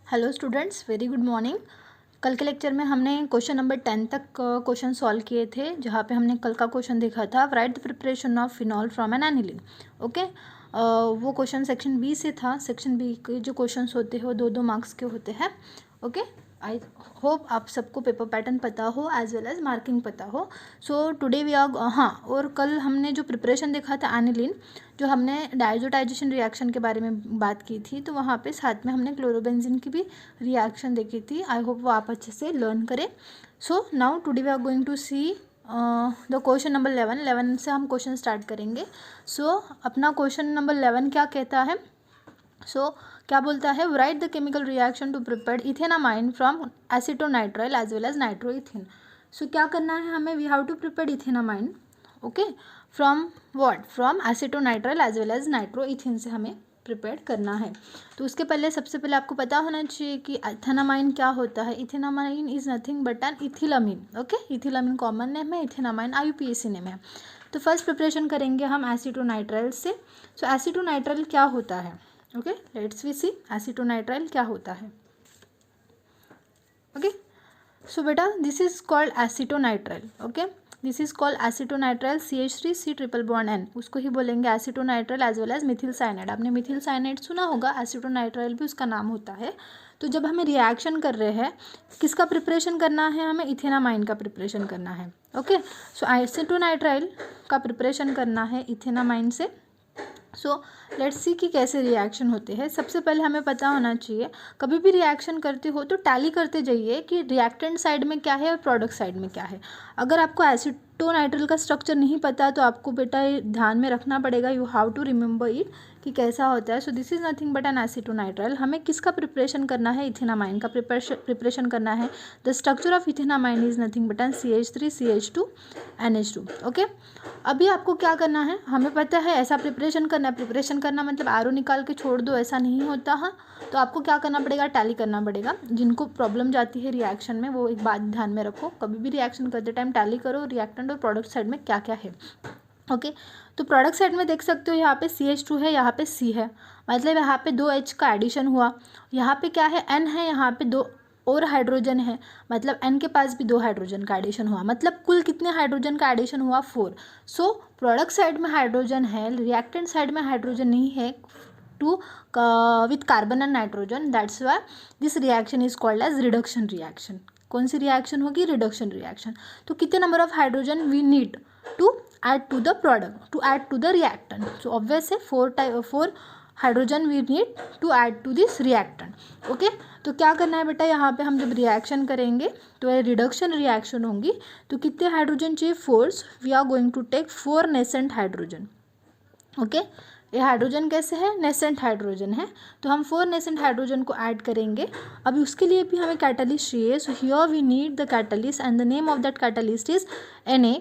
Hello students, very good morning. कल के lecture में हमने क्वेश्चन नंबर 10 तक क्वेश्चन सॉल्व किए थे, जहाँ पे हमने कल का क्वेश्चन देखा था, write the preparation of phenol from an aniline. Okay, वो क्वेश्चन सेक्शन बी से था। सेक्शन बी के जो क्वेश्चंस होते हैं वो 2-2 मार्क्स के होते हैं। ओके, आई होप आप सबको पेपर पैटर्न पता हो एज वेल एज मार्किंग पता हो। सो टुडे वी आर और कल हमने जो प्रिपरेशन देखा था एनिलीन, जो हमने डायजोटाइजेशन रिएक्शन के बारे में बात की थी, तो वहाँ पे साथ में हमने क्लोरोबेंजीन की भी रिएक्शन देखी थी। आई होप वो आप अच्छे से लर्न करें। So now today we are going to see the question number 11 से हम क्वेश्चन स्टार्ट करेंगे। सो अपना क्वेश्चन नंबर 11 क्या कहता है? क्या बोलता है? Write the chemical reaction to prepare ethanamine from acetonitrile as well as nitroethane. So क्या करना है हमें? We have to prepare ethanamine, okay, from what? From acetonitrile as well as nitroethane से हमें प्रिपेयर करना है। तो उसके पहले सबसे पहले आपको पता होना चाहिए कि इथेनामाइन क्या होता है। Ethanamine is nothing but an ethylamine. Okay, ethylamine common name है, इथेनामाइन IUPAC नेम है। तो फर्स्ट प्रिपरेशन करेंगे हम एसीटोनाइट्राइल से। सो एसीटोनाइट्राइल क्या होता है? Okay, let's we see acetonitrile क्या होता है। ओके, सो बेटा this is called acetonitrile. Okay, this is called acetonitrile CH3C triple bond N, उसको ही बोलेंगे acetonitrile as well as methyl cyanide. आपने मिथिल साइनाइड सुना होगा, एसीटोनाइट्राइल भी उसका नाम होता है। तो जब हमें रिएक्शन कर रहे हैं, किसका प्रिपरेशन करना है? हमें इथेनामाइन का प्रिपरेशन करना है। ओके, सो एसीटोनाइट्राइल का प्रिपरेशन करना है इथेनामाइन से। सो लेट्स सी कि कैसे रिएक्शन होते हैं। सबसे पहले हमें पता होना चाहिए, कभी भी रिएक्शन करते हो तो टैली करते जाइए कि रिएक्टेंट साइड में क्या है और प्रोडक्ट साइड में क्या है। अगर आपको एसीटोनाइट्राइल का स्ट्रक्चर नहीं पता तो आपको बेटा ये ध्यान में रखना पड़ेगा, you have to remember it कि कैसा होता है। So this is nothing but an acetonitrile. हमें किसका प्रिपरेशन करना है? इथेनामाइन का प्रिपरेशन करना है। The structure of ethanamine is nothing but an CH3CH2 NH2। Okay, अभी आपको क्या करना है? हमें पता है ऐसा प्रिपरेशन करना है। प्रिपरेशन करना मतलब आरो निकाल के छोड़ दो, ऐसा नहीं होता। हाँ, तो आपको क्या करना पड़ेगा? टैली करना पड़ेगा। जिनको प्रॉब्लम जाती है रिएक्शन में, वो एक बात ध्यान में रखो, कभी भी रिएक्शन करते टाइम टैली करो रिएक्टेंट और प्रोडक्ट साइड में क्या क्या है। ओके, तो प्रोडक्ट साइड में देख सकते हो, यहाँ पे CH2 है, यहाँ पे C है, मतलब यहाँ पे 2 H का एडिशन हुआ। यहाँ पे क्या है? N है, यहाँ पे 2 और हाइड्रोजन है, मतलब N के पास भी 2 हाइड्रोजन का एडिशन हुआ, मतलब कुल कितने हाइड्रोजन का एडिशन हुआ? 4। सो प्रोडक्ट साइड में हाइड्रोजन है, रिएक्टेंट साइड में हाइड्रोजन नहीं है, to with carbon and nitrogen. That's why this reaction is called as reduction reaction. कौन सी रिएक्शन होगी? Reduction reaction. तो कितने number of hydrogen we need to add to the product, to add to the reactant? So obviously 4 hydrogen we need to add to this reactant. Okay, तो क्या करना है बेटा? यहाँ पे हम जब रिएक्शन करेंगे तो ये रिडक्शन रिएक्शन होंगी। तो कितने हाइड्रोजन चाहिए? 4। We are going to take 4 nascent hydrogen. Okay, ये हाइड्रोजन कैसे है? नेसेंट हाइड्रोजन है, तो हम 4 नेसेंट हाइड्रोजन को ऐड करेंगे। अभी उसके लिए भी हमें कैटलिस्ट चाहिए। So here we need the catalyst and the name of that catalyst is Na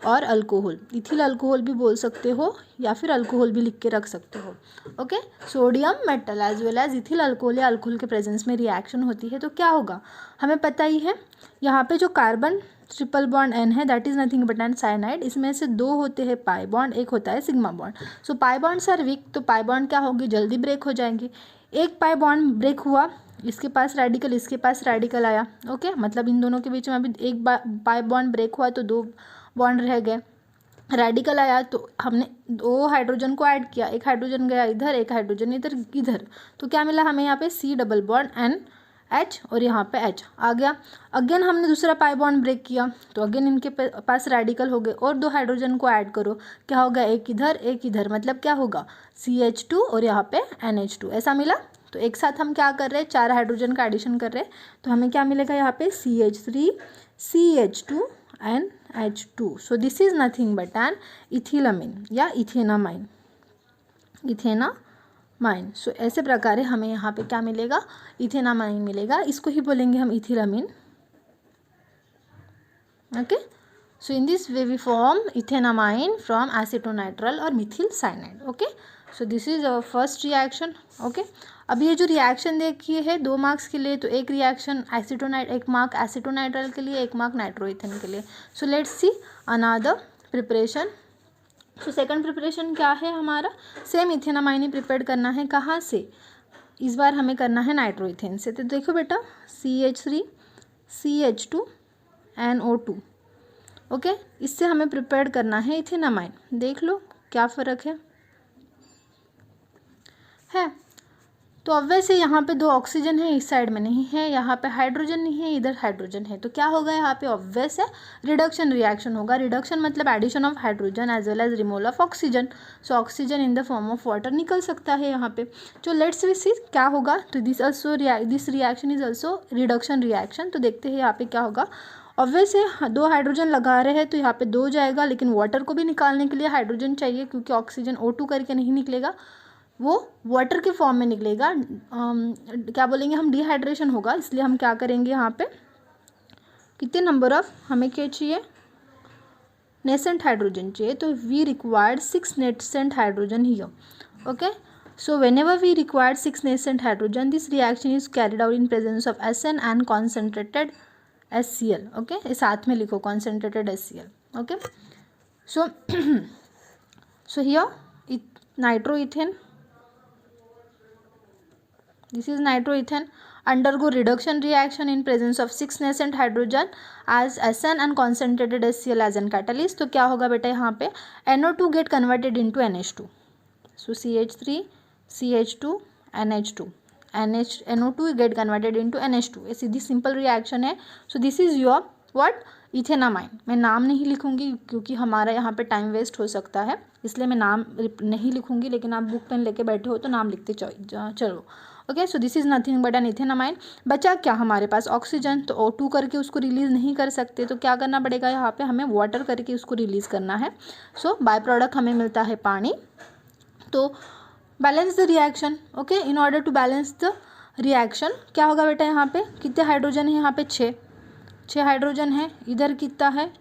और अल्कोहल। इथिल अल्कोहल भी बोल सकते हो या फिर अल्कोहल भी लिख के रख सकते हो। Okay, sodium metal as well as ethyl alcohol या अल्कोहल के प्रेजेंस में रिएक्शन होती है तो क्या होगा? हमें पता ही है, यहाँ पे जो कार्बन ट्रिपल बॉन्ड N है, that is nothing but an cyanide. इसमें से 2 होते हैं पाई बॉन्ड, एक होता है sigma bond. So pi bonds are weak, तो पाई बॉन्ड क्या होगी? जल्दी ब्रेक हो जाएंगी। एक पाई बॉन्ड ब्रेक हुआ, इसके पास रेडिकल, इसके पास रेडिकल आया। ओके, मतलब इन दोनों के बीच में अभी एक पाई बॉन्ड ब्रेक हुआ तो 2 बॉन्ड रह गए। रेडिकल आया तो हमने 2 हाइड्रोजन को ऐड किया, एक हाइड्रोजन गया इधर, एक हाइड्रोजन इधर, तो क्या मिला हमें? यहाँ पे C डबल बॉन्ड NH और यहाँ पे H आ गया। अगेन हमने दूसरा पाई बॉन्ड ब्रेक किया तो अगेन इनके पास रेडिकल हो गए और 2 हाइड्रोजन को ऐड करो, क्या होगा? एक इधर एक इधर, मतलब क्या होगा? CH2 और यहाँ पे NH2, ऐसा मिला। तो एक साथ हम क्या कर रहे हैं? 4 हाइड्रोजन का एडिशन कर रहे हैं, तो हमें क्या मिलेगा? यहाँ पे CH3 CH2 and H2. So this is nothing but an ethylamine या इथेनामाइन, इथेनामाइन। सो ऐसे प्रकार हमें यहाँ पे क्या मिलेगा? इथेनामाइन मिलेगा, इसको ही बोलेंगे हम ethylamine. Okay, so in this way we form ethanamine from acetonitrile और methyl cyanide. Okay, so this is our first reaction. Okay, अब ये जो रिएक्शन देखिए है 2 मार्क्स के लिए, तो एक रिएक्शन एक मार्क एसीटोनाइट्राइल के लिए, एक मार्क नाइट्रोइथेन के लिए। So let's see another preparation. So second preparation क्या है हमारा? सेम इथेनामाइन ही प्रिपेयर करना है। कहाँ से? इस बार हमें करना है नाइट्रोइथेन से। तो देखो बेटा CH3 CH2 NO2, ओके, इससे हमें प्रिपेयर करना है इथेनामाइन। देख लो क्या फ़र्क है। तो ऑब्वियस है यहाँ पे 2 ऑक्सीजन है, इस साइड में नहीं है, यहाँ पे हाइड्रोजन नहीं है, इधर हाइड्रोजन है। तो क्या होगा यहाँ पे, ऑब्वियस है रिडक्शन रिएक्शन होगा। रिडक्शन मतलब addition of hydrogen as well as removal of oxygen. So oxygen in the form of water निकल सकता है यहाँ पे। तो लेट्स वी सी क्या होगा। तो this reaction is also reduction reaction. तो देखते हैं यहाँ पे क्या होगा। ऑब्वियस है 2 हाइड्रोजन लगा रहे हैं तो यहाँ पे 2 जाएगा, लेकिन वाटर को भी निकालने के लिए हाइड्रोजन चाहिए, क्योंकि ऑक्सीजन O2 करके नहीं निकलेगा, वो वाटर के फॉर्म में निकलेगा। क्या बोलेंगे हम, डिहाइड्रेशन होगा। इसलिए हम क्या करेंगे यहाँ पे, कितने नंबर ऑफ हमें क्या चाहिए, नेसेंट हाइड्रोजन चाहिए। तो we required 6 nascent hydrogen here, okay. So whenever we require 6 nascent hydrogen, this reaction is carried out in presence of SN and concentrated HCl, okay. इस साथ में लिखो concentrated HCl, okay. so here nitroethane, this is nitroethane undergo reduction reaction in presence of 6 nascent hydrogen as SN and concentrated HCl as an catalyst। तो क्या होगा बेटा, यहाँ पे NO2 get converted into NH2, so CH3 CH2 NH2 NO2 get converted into NH2। ये सीधी simple reaction है। So this is your what, ethanamine. मैं नाम नहीं लिखूंगी क्योंकि हमारा यहाँ पे टाइम वेस्ट हो सकता है, इसलिए मैं नाम नहीं लिखूंगी, लेकिन आप बुक पेन लेके बैठे हो तो नाम लिखते चलो, okay. So this is nothing but an ethanamine. बचा क्या हमारे पास, ऑक्सीजन। तो O2 करके उसको रिलीज़ नहीं कर सकते, तो क्या करना पड़ेगा, यहाँ पे हमें वाटर करके उसको रिलीज़ करना है। सो बाय प्रोडक्ट हमें मिलता है पानी। तो balance the reaction, okay. In order to balance the reaction क्या होगा बेटा, यहाँ पे कितने हाइड्रोजन है, यहाँ पे 6 हाइड्रोजन है, इधर कितना है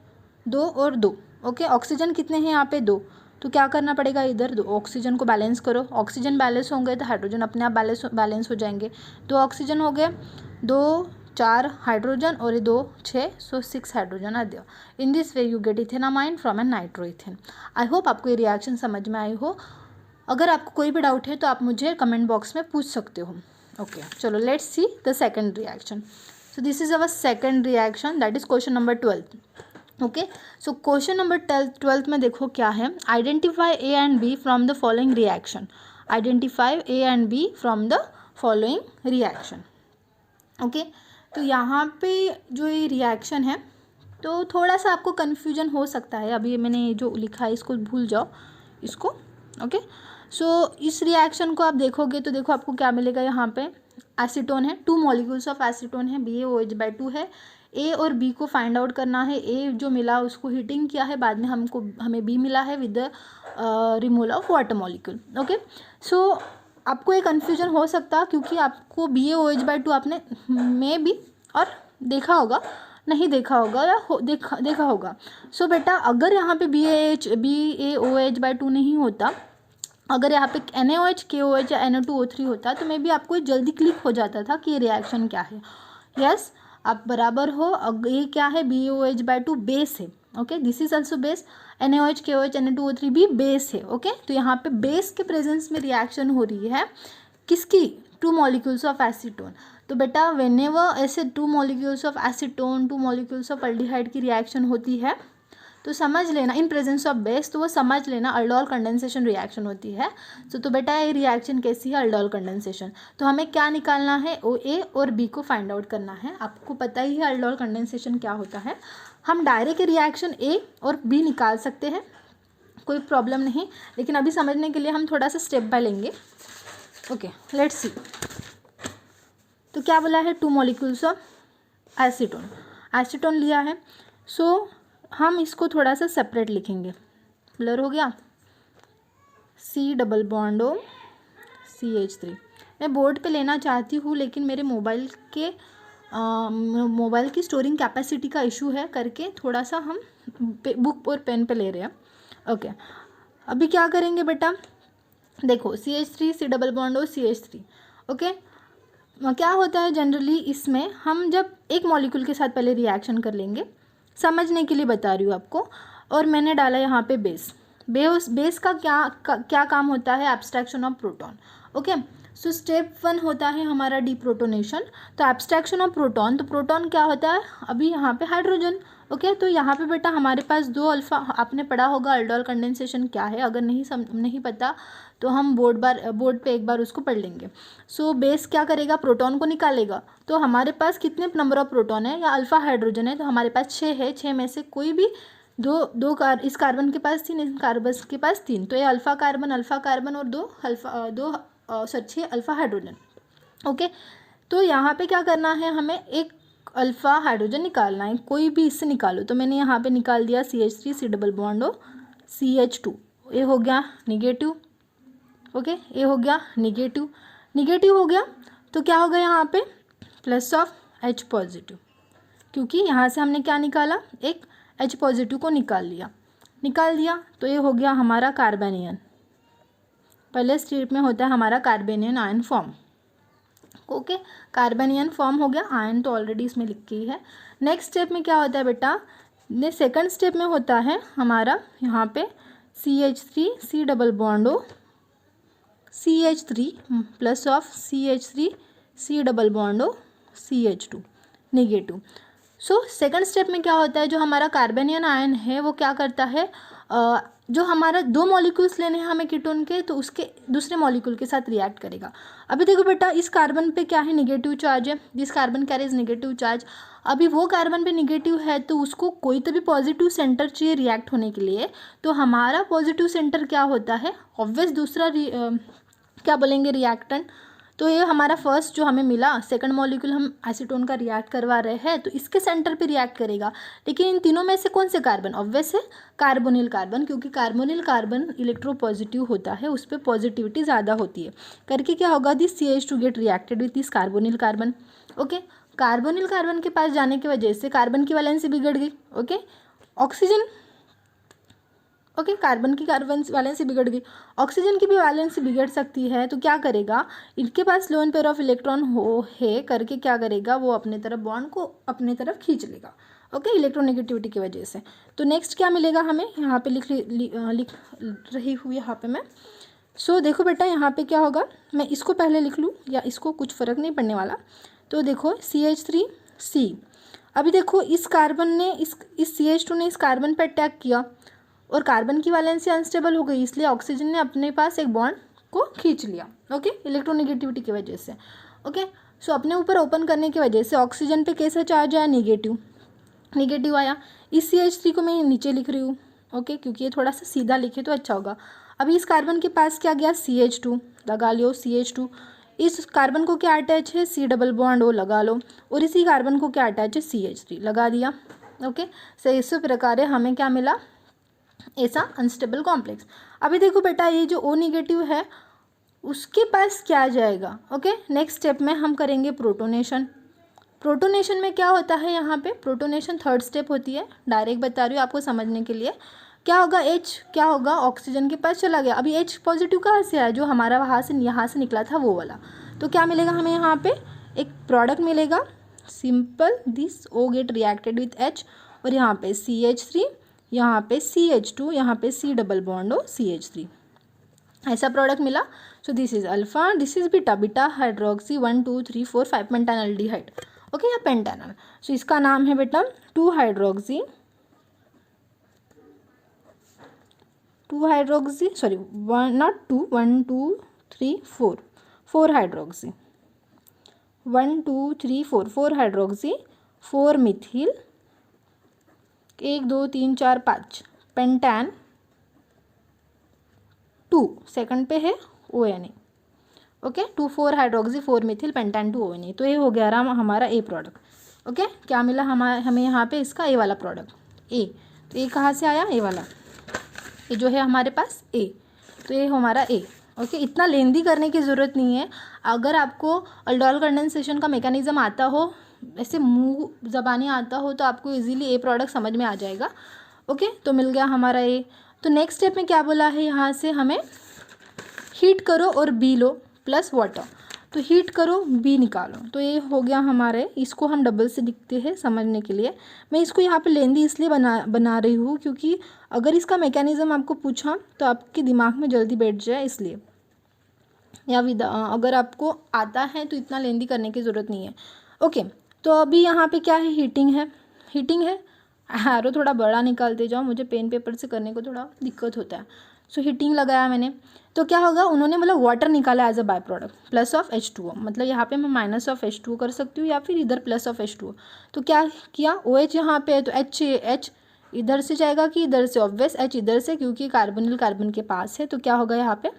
2 और 2, ओके। ऑक्सीजन कितने हैं यहाँ पे 2, तो क्या करना पड़ेगा, इधर 2 ऑक्सीजन को बैलेंस करो। ऑक्सीजन बैलेंस होंगे तो हाइड्रोजन अपने आप बैलेंस हो जाएंगे। 2 ऑक्सीजन हो गए, 2 4 हाइड्रोजन और 2 6, सो 6 हाइड्रोजन आ दिया। In this way you get ethanamine from an nitroethane. I hope आपको ये रिएक्शन समझ में आई हो। अगर आपको कोई भी डाउट है तो आप मुझे कमेंट बॉक्स में पूछ सकते हो, ओके। चलो let's see the second reaction. So this is our second reaction, that is question number 12, okay. So question number 12 में देखो क्या है, identify A and B from the following reaction. Identify A and B from the following reaction, okay. तो यहाँ पे जो ये reaction है, तो थोड़ा सा आपको कन्फ्यूजन हो सकता है। अभी मैंने जो लिखा है इसको भूल जाओ इसको, ओके। सो इस रिएक्शन को आप देखोगे तो देखो आपको क्या मिलेगा, यहाँ पे एसीटोन है, 2 मॉलिक्यूल्स ऑफ एसीटोन है, BaOH/2 है। A और B को फाइंड आउट करना है। A जो मिला उसको हीटिंग किया है, बाद में हमें B मिला है with the removal of water molecule, okay. So आपको ये कन्फ्यूजन हो सकता, क्योंकि आपको BaOH/2 आपने में भी और देखा होगा, नहीं देखा होगा या देखा होगा। सो बेटा अगर यहाँ पे BaOH/2 नहीं होता, अगर यहाँ पे NaOH KOH या NO2O3 होता, तो मे भी आपको जल्दी क्लिक हो जाता था कि ये रिएक्शन क्या है। यस आप बराबर हो। ये क्या है, BaOH/2 बेस है, okay. This is also base. NaOH KOH NO2O3 भी बेस है, ओके। तो यहाँ पे बेस के प्रेजेंस में रिएक्शन हो रही है किसकी, 2 मॉलिक्यूल्स ऑफ एसीटोन। तो बेटा व्हेनेवर ऐसे 2 molecules of acetone 2 molecules of aldehyde की रिएक्शन होती है, तो समझ लेना इन प्रेजेंस ऑफ बेस, तो वो समझ लेना अल्डोल कंडेंसेशन रिएक्शन होती है। तो बेटा ये रिएक्शन कैसी है, अल्डोल कंडेंसेशन। तो हमें क्या निकालना है, A और B को फाइंड आउट करना है। आपको पता ही है अल्डोल कंडेंसेशन क्या होता है। हम डायरेक्ट रिएक्शन A और B निकाल सकते हैं, कोई प्रॉब्लम नहीं, लेकिन अभी समझने के लिए हम थोड़ा सा स्टेप बाय लेंगे, ओके। Let's see. तो क्या बोला है, 2 मॉलिक्यूल्स ऑफ एसीटोन लिया है। सो हम इसको थोड़ा सा सेपरेट लिखेंगे। क्लियर हो गया, C+O CH3। मैं बोर्ड पे लेना चाहती हूँ, लेकिन मेरे मोबाइल की स्टोरिंग कैपेसिटी का इशू है करके थोड़ा सा हम बुक और पेन पे ले रहे हैं, ओके। अभी क्या करेंगे बेटा, देखो CH3 C+O CH3, ओके। क्या होता है जनरली इसमें, हम जब एक मॉलिक्यूल के साथ पहले रिएक्शन कर लेंगे, समझने के लिए बता रही हूँ आपको। और मैंने डाला यहाँ पे बेस का क्या काम होता है, abstraction of proton, okay. So step 1 होता है हमारा डीप्रोटोनेशन। तो एब्स्ट्रैक्शन ऑफ प्रोटॉन, तो प्रोटॉन क्या होता है, अभी यहाँ पे हाइड्रोजन। ओके, तो यहाँ पे बेटा हमारे पास 2 अल्फा, आपने पढ़ा होगा अल्डोल कंडेंसेशन क्या है, अगर नहीं पता तो हम बोर्ड पे एक बार उसको पढ़ लेंगे। सो बेस क्या करेगा, प्रोटॉन को निकालेगा। तो हमारे पास कितने नंबर ऑफ प्रोटॉन है या अल्फा हाइड्रोजन है, तो हमारे पास 6 है। 6 में से कोई भी इस कार्बन के पास 3, इस कार्बन के पास 3, तो ये अल्फा कार्बन और 6 अल्फा हाइड्रोजन। ओके, तो यहाँ पे क्या करना है, हमें एक अल्फा हाइड्रोजन निकालना है, कोई भी इससे निकालो। तो मैंने यहाँ पे निकाल दिया CH3 C डबल बॉन्ड हो CH2, ये हो गया निगेटिव। ओके, ये हो गया निगेटिव हो गया। तो क्या होगा यहाँ पे प्लस ऑफ H पॉजिटिव, क्योंकि यहाँ से हमने क्या निकाला, एक H पॉजिटिव को निकाल दिया। तो ये हो गया हमारा कार्बेनियन। पहले स्टेप में होता है हमारा कार्बेनियन आयन फॉर्म। ओके, कार्बेनियन फॉर्म हो गया, आयन तो ऑलरेडी इसमें लिखी ही है। नेक्स्ट स्टेप में क्या होता है बेटा, सेकंड स्टेप में होता है हमारा यहाँ पे CH3 C डबल बॉन्ड हो CH3 plus of CH3 C double bond हो CH2 negative. So second step में क्या होता है, जो हमारा कार्बेनियन आयन है वो क्या करता है, जो हमारा 2 मॉलिक्यूल्स लेने हैं हमें कीटोन के, तो उसके दूसरे मॉलिक्यूल के साथ रिएक्ट करेगा। अभी देखो बेटा, इस कार्बन पे क्या है, नेगेटिव चार्ज है, this carbon carries negative charge. अभी वो कार्बन पे नेगेटिव है, तो उसको कोई तो भी पॉजिटिव सेंटर चाहिए रिएक्ट होने के लिए। तो हमारा पॉजिटिव सेंटर क्या होता है, ऑब्वियस दूसरा क्या बोलेंगे, रिएक्टेंट। तो ये हमारा फर्स्ट जो हमें मिला, सेकंड मॉलिक्यूल हम एसीटोन का रिएक्ट करवा रहे हैं, तो इसके सेंटर पे रिएक्ट करेगा। लेकिन इन तीनों में से कौन से कार्बन, ऑब्वियस है कार्बोनिल कार्बन, क्योंकि कार्बोनिल कार्बन इलेक्ट्रोपॉजिटिव होता है, उस पर पॉजिटिविटी ज़्यादा होती है। करके क्या होगा, this CH2 get reacted with this carbonyl carbon. Okay, carbonyl carbon के पास जाने की वजह से कार्बन की वैलेंसी बिगड़ गई। ओके, ऑक्सीजन, ओके, कार्बन की वैलेंसी बिगड़ गई, ऑक्सीजन की भी वैलेंसी बिगड़ सकती है। तो क्या करेगा, इनके पास लोन पेयर ऑफ इलेक्ट्रॉन है करके क्या करेगा, वो अपने तरफ बॉन्ड को अपने तरफ खींच लेगा। ओके, इलेक्ट्रोनेगेटिविटी की वजह से। तो नेक्स्ट क्या मिलेगा हमें, यहाँ पे लिख रही हुई यहाँ पे मैं। सो देखो बेटा, यहाँ पे क्या होगा, मैं इसको पहले लिख लूँ या इसको, कुछ फ़र्क नहीं पड़ने वाला। तो देखो CH3C, अभी देखो इस कार्बन ने इस CH2 ने इस कार्बन पर अटैक किया और कार्बन की वैलेंसी अनस्टेबल हो गई, इसलिए ऑक्सीजन ने अपने पास एक बॉन्ड को खींच लिया। ओके, इलेक्ट्रोनेगेटिविटी की वजह से। ओके, सो अपने ऊपर ओपन करने की वजह से ऑक्सीजन पे कैसा चार्ज आया, निगेटिव आया। इस CH3 को मैं नीचे लिख रही हूँ। ओके, क्योंकि ये थोड़ा सा सीधा लिखे तो अच्छा होगा। अभी इस कार्बन के पास क्या गया, CH2 लगा लियो, CH2। इस कार्बन को क्या अटैच है, C डबल बॉन्ड ओ लगा लो, और इसी कार्बन को क्या अटैच है, CH3 लगा दिया। ओके, सो इस प्रकार हमें क्या मिला, ऐसा अनस्टेबल कॉम्प्लेक्स। अभी देखो बेटा, ये जो O निगेटिव है उसके पास क्या जाएगा। ओके, नेक्स्ट स्टेप में हम करेंगे प्रोटोनेशन। प्रोटोनेशन में क्या होता है, यहाँ पे प्रोटोनेशन थर्ड स्टेप होती है, डायरेक्ट बता रही हूँ आपको समझने के लिए। क्या होगा, H क्या होगा, ऑक्सीजन के पास चला गया। अभी H पॉजिटिव कहाँ से आया, जो हमारा यहाँ से निकला था वो वाला। तो क्या मिलेगा हमें, यहाँ पे एक प्रोडक्ट मिलेगा, simple, this O get reacted with H, और यहाँ पे CH3, यहाँ पे CH2, यहाँ पे C डबल बॉन्ड हो CH3, ऐसा प्रोडक्ट मिला। So this is alpha, this is beta hydroxy 1 2 3 4 5 pentanaldehyde. Okay, या पेंटानल। सो इसका नाम है beta 2 hydroxy sorry 1 not 2 1 2 3 4 4 hydroxy 1 2 3 4 4 hydroxy 4 methyl 1 2 3 4 5 pentan 2 second पे है ONA। Okay, 2 4 hydroxy 4 methyl pentan 2 ONA। तो ये हो गया हमारा A प्रोडक्ट। ओके, क्या मिला हमें यहाँ पे, इसका A वाला प्रोडक्ट A। तो ये कहाँ से आया, A वाला, ये जो है हमारे पास A, तो ये हमारा A। ओके, इतना लेंदी करने की ज़रूरत नहीं है। अगर आपको अल्डोल कंडेंसेशन का मैकेनिज्म आता हो, ऐसे मुंह ज़बानी आता हो, तो आपको इजीली A प्रोडक्ट समझ में आ जाएगा। ओके, तो मिल गया हमारा A। तो नेक्स्ट स्टेप में क्या बोला है, यहाँ से हमें हीट करो और B लो प्लस वाटर। तो हीट करो, B निकालो, तो ये हो गया हमारे, इसको हम डबल से लिखते हैं समझने के लिए। मैं इसको यहाँ पे लेंदी इसलिए बना रही हूँ क्योंकि अगर इसका मैकेनिज्म आपको पूछा तो आपके दिमाग में जल्दी बैठ जाए, इसलिए। या अगर आपको आता है तो इतना लेंदी करने की ज़रूरत नहीं है। ओके, तो अभी यहाँ पे क्या है, हीटिंग है। एरो थोड़ा बड़ा निकालते जाओ, मुझे पेन पेपर से करने को थोड़ा दिक्कत होता है। सो हीटिंग लगाया मैंने, तो क्या होगा, उन्होंने मतलब वाटर निकाला as a by product plus of H2O, मतलब यहाँ पे मैं माइनस ऑफ H2O कर सकती हूँ या फिर इधर प्लस ऑफ H2O। तो क्या किया, OH यहाँ पे है तो H इधर से जाएगा कि इधर से, ऑब्वियस H इधर से, क्योंकि कार्बोनिल कार्बन के पास है। तो क्या होगा, यहाँ पे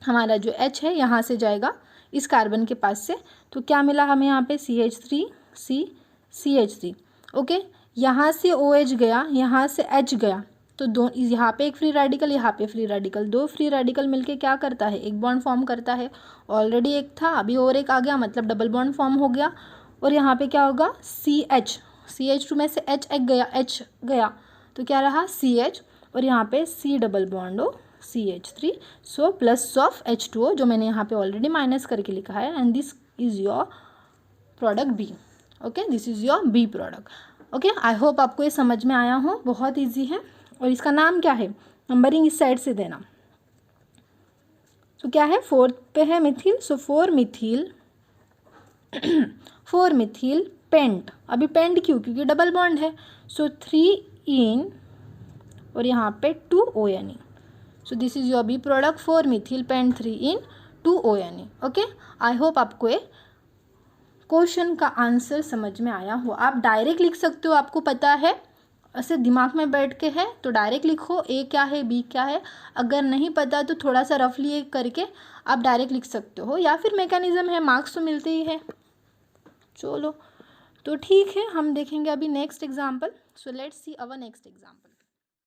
हमारा जो H है यहाँ से जाएगा इस कार्बन के पास से। तो क्या मिला हमें यहाँ पे, CH3 ओके। यहाँ से OH गया, यहाँ से H गया, तो दो यहाँ पे एक फ्री रेडिकल, यहाँ पे फ्री रेडिकल, दो फ्री रेडिकल मिलके क्या करता है, एक बॉन्ड फॉर्म करता है। ऑलरेडी एक था, अभी और एक आ गया, मतलब डबल बॉन्ड फॉर्म हो गया। और यहाँ पे क्या होगा, CH2 में से H गया तो क्या रहा, CH, और यहाँ पे C डबल बॉन्ड हो CH3, so plus of H2O, जो मैंने यहाँ पे ऑलरेडी माइनस करके लिखा है। And this is your product B। Okay, this is your B product. Okay, I hope आपको ये समझ में आया हो, बहुत ईजी है। और इसका नाम क्या है, नंबरिंग इस साइड से देना। तो क्या है, 4 पे है मिथिल, सो 4 मिथिल पेंट। अभी पेंट क्यों, क्योंकि डबल बॉन्ड है। सो 3 इन और यहाँ पे 2 ONE। So this is your B product, 4 methyl pent 3 en 2 ONE। Okay, I hope आपको ये क्वेश्चन का आंसर समझ में आया हो। आप डायरेक्ट लिख सकते हो, आपको पता है, ऐसे दिमाग में बैठ के है तो डायरेक्ट लिखो, A क्या है B क्या है। अगर नहीं पता तो थोड़ा सा रफली करके आप डायरेक्ट लिख सकते हो, या फिर मैकेनिज्म है, मार्क्स तो मिलते ही है। चलो, तो ठीक है, हम देखेंगे अभी next example. So let's see our next example.